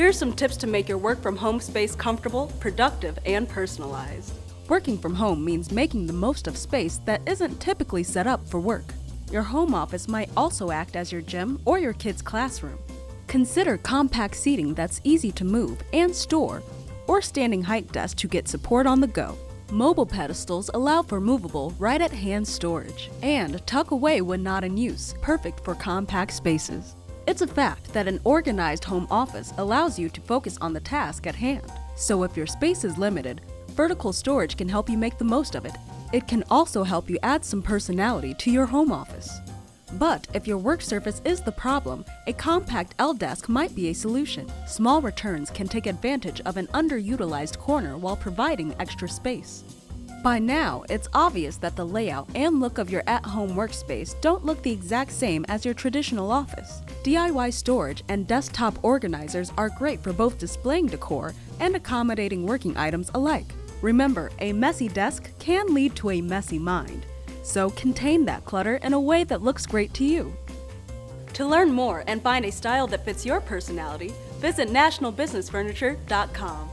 Here's some tips to make your work from home space comfortable, productive, and personalized. Working from home means making the most of space that isn't typically set up for work. Your home office might also act as your gym or your kid's classroom. Consider compact seating that's easy to move and store, or standing height desks to get support on the go. Mobile pedestals allow for movable, right-at-hand storage, and tuck away when not in use, perfect for compact spaces. It's a fact that an organized home office allows you to focus on the task at hand. So if your space is limited, vertical storage can help you make the most of it. It can also help you add some personality to your home office. But if your work surface is the problem, a compact L-desk might be a solution. Small returns can take advantage of an underutilized corner while providing extra space. By now, it's obvious that the layout and look of your at-home workspace don't look the exact same as your traditional office. DIY storage and desktop organizers are great for both displaying decor and accommodating working items alike. Remember, a messy desk can lead to a messy mind. So contain that clutter in a way that looks great to you. To learn more and find a style that fits your personality, visit nationalbusinessfurniture.com.